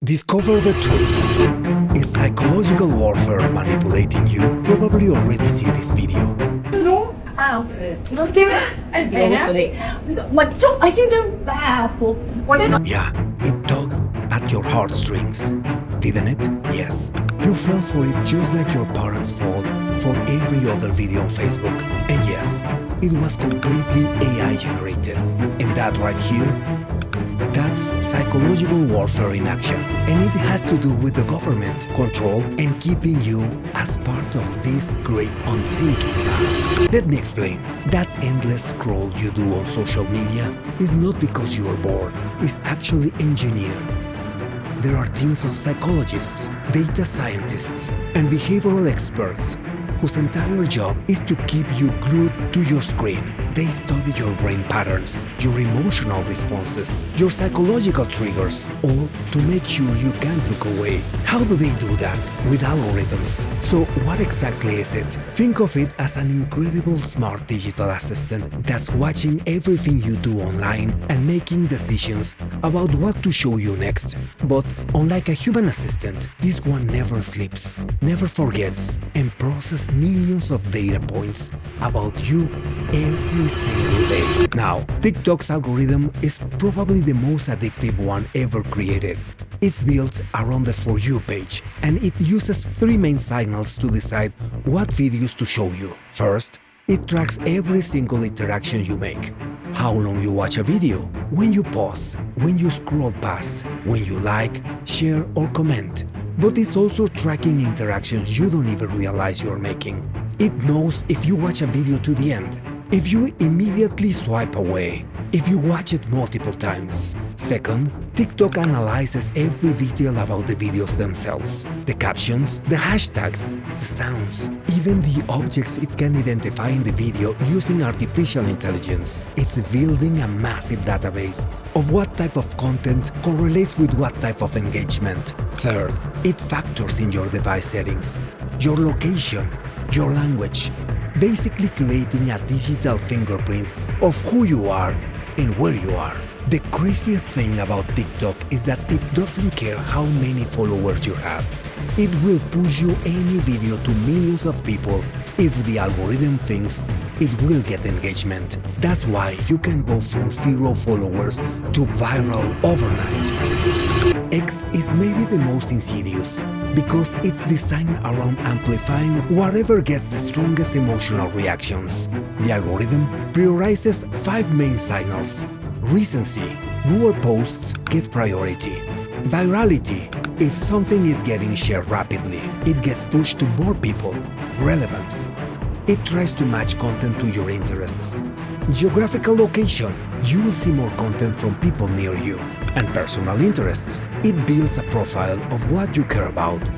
Discover the truth. Is psychological warfare manipulating you? Probably already seen this video. No, non ti ma ciò aiuto baffo. Yeah, it tugged at your heartstrings, didn't it? Yes. You fell for it just like your parents fall for every other video on Facebook. And yes, it was completely AI generated. And that right here, that's psychological warfare in action, and it has to do with the government control and keeping you as part of this great unthinking mass. Let me explain. That endless scroll you do on social media is not because you are bored, it's actually engineered. There are teams of psychologists, data scientists, and behavioral experts whose entire job is to keep you glued to your screen. They study your brain patterns, your emotional responses, your psychological triggers, all to make sure you can't look away. How do they do that? With algorithms. So what exactly is it? Think of it as an incredible smart digital assistant that's watching everything you do online and making decisions about what to show you next. But unlike a human assistant, this one never sleeps, never forgets, and processes millions of data points about you every single day. Now, TikTok's algorithm is probably the most addictive one ever created. It's built around the For You page, and it uses three main signals to decide what videos to show you. First, it tracks every single interaction you make. How long you watch a video, when you pause, when you scroll past, when you like, share or comment. But it's also tracking interactions you don't even realize you're making. It knows if you watch a video to the end, if you immediately swipe away, if you watch it multiple times. Second, TikTok analyzes every detail about the videos themselves. The captions, the hashtags, the sounds, even the objects it can identify in the video using artificial intelligence. It's building a massive database of what type of content correlates with what type of engagement. Third, it factors in your device settings, your location, your language, basically creating a digital fingerprint of who you are and where you are. The craziest thing about TikTok is that it doesn't care how many followers you have. It will push you any video to millions of people if the algorithm thinks it will get engagement. That's why you can go from 0 followers to viral overnight. X is maybe the most insidious because it's designed around amplifying whatever gets the strongest emotional reactions. The algorithm prioritizes 5 main signals. Recency, newer posts get priority. Virality, if something is getting shared rapidly, it gets pushed to more people. Relevance, it tries to match content to your interests. Geographical location, you will see more content from people near you. And personal interests, it builds a profile of what you care about,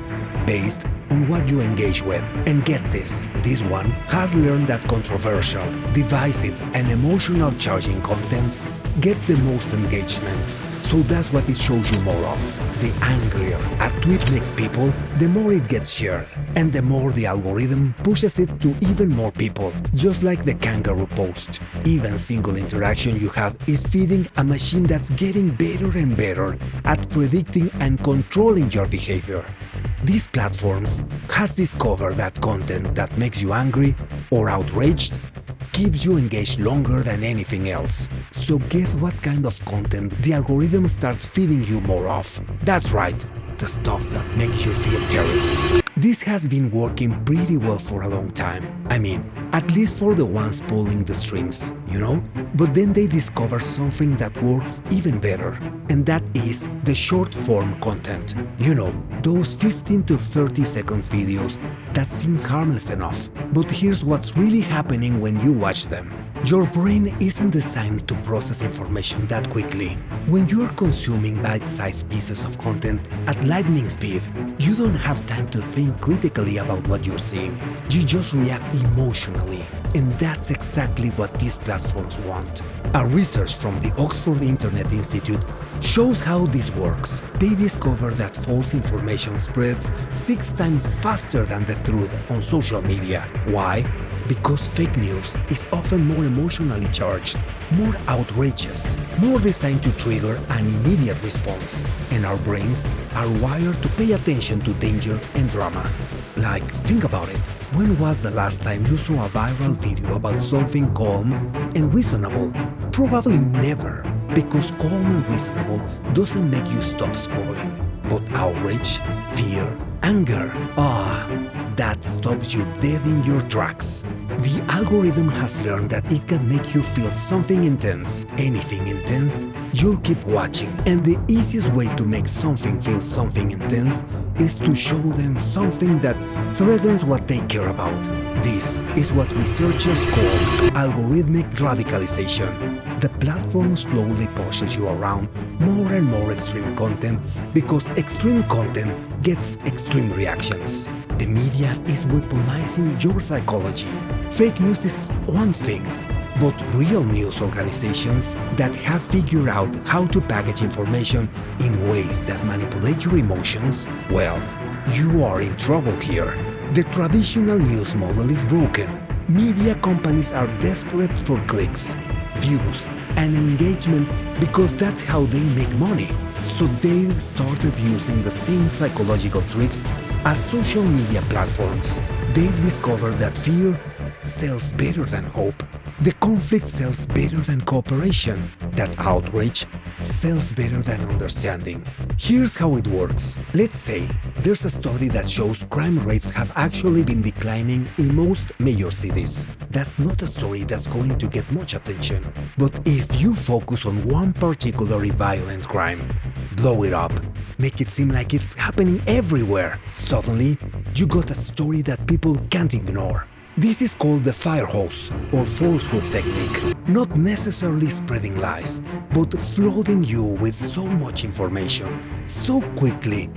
based on what you engage with. And get this one has learned that controversial, divisive, and emotional charging content get the most engagement. So that's what it shows you more of. The angrier a tweet makes people, the more it gets shared, and the more the algorithm pushes it to even more people, just like the kangaroo post. Even single interaction you have is feeding a machine that's getting better and better at predicting and controlling your behavior. These platforms has discovered that content that makes you angry or outraged keeps you engaged longer than anything else. So guess what kind of content the algorithm starts feeding you more of? That's right, the stuff that makes you feel terrible. This has been working pretty well for a long time. I mean, at least for the ones pulling the strings, you know? But then they discover something that works even better, and that is the short-form content. You know, those 15 to 30 seconds videos that seems harmless enough. But here's what's really happening when you watch them. Your brain isn't designed to process information that quickly. When you are consuming bite-sized pieces of content at lightning speed, you don't have time to think critically about what you're seeing. You just react emotionally. And that's exactly what these platforms want. A research from the Oxford Internet Institute shows how this works. They discovered that false information spreads 6 times faster than the truth on social media. Why? Because fake news is often more emotionally charged, more outrageous, more designed to trigger an immediate response, and our brains are wired to pay attention to danger and drama. Like, think about it. When was the last time you saw a viral video about something calm and reasonable? Probably never, because calm and reasonable doesn't make you stop scrolling. But outrage, fear, anger, that stops you dead in your tracks. The algorithm has learned that it can make you feel something intense. Anything intense, you'll keep watching. And the easiest way to make something feel something intense is to show them something that threatens what they care about. This is what researchers call algorithmic radicalization. The platform slowly pushes you around more and more extreme content because extreme content gets extreme reactions. The media is weaponizing your psychology. Fake news is one thing, but real news organizations that have figured out how to package information in ways that manipulate your emotions, well, you are in trouble here. The traditional news model is broken. Media companies are desperate for clicks, views, and engagement because that's how they make money. So they started using the same psychological tricks as social media platforms. They've discovered that fear sells better than hope. The conflict sells better than cooperation. That outrage sells better than understanding. Here's how it works. Let's say there's a study that shows crime rates have actually been declining in most major cities. That's not a story that's going to get much attention. But if you focus on one particularly violent crime, blow it up, make it seem like it's happening everywhere, suddenly you got a story that people can't ignore. This is called the fire hose or falsehood technique. Not necessarily spreading lies, but flooding you with so much information, so quickly,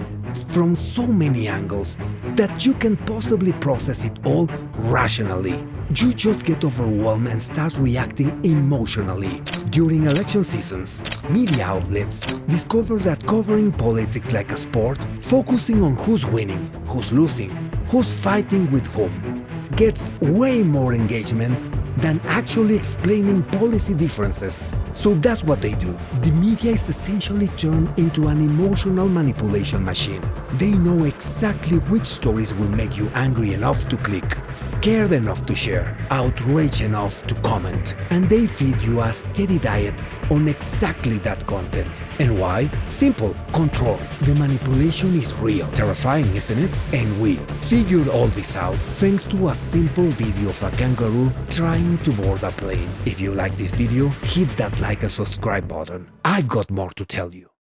from so many angles, that you can possibly process it all rationally. You just get overwhelmed and start reacting emotionally. During election seasons, media outlets discover that covering politics like a sport, focusing on who's winning, who's losing, who's fighting with whom, gets way more engagement than actually explaining policy differences. So that's what they do. The media is essentially turned into an emotional manipulation machine. They know exactly which stories will make you angry enough to click, scared enough to share, outraged enough to comment, and they feed you a steady diet on exactly that content. And why? Simple. Control. The manipulation is real. Terrifying, isn't it? And we figured all this out thanks to a simple video of a kangaroo trying to board a plane. If you like this video, hit that like and subscribe button. I've got more to tell you.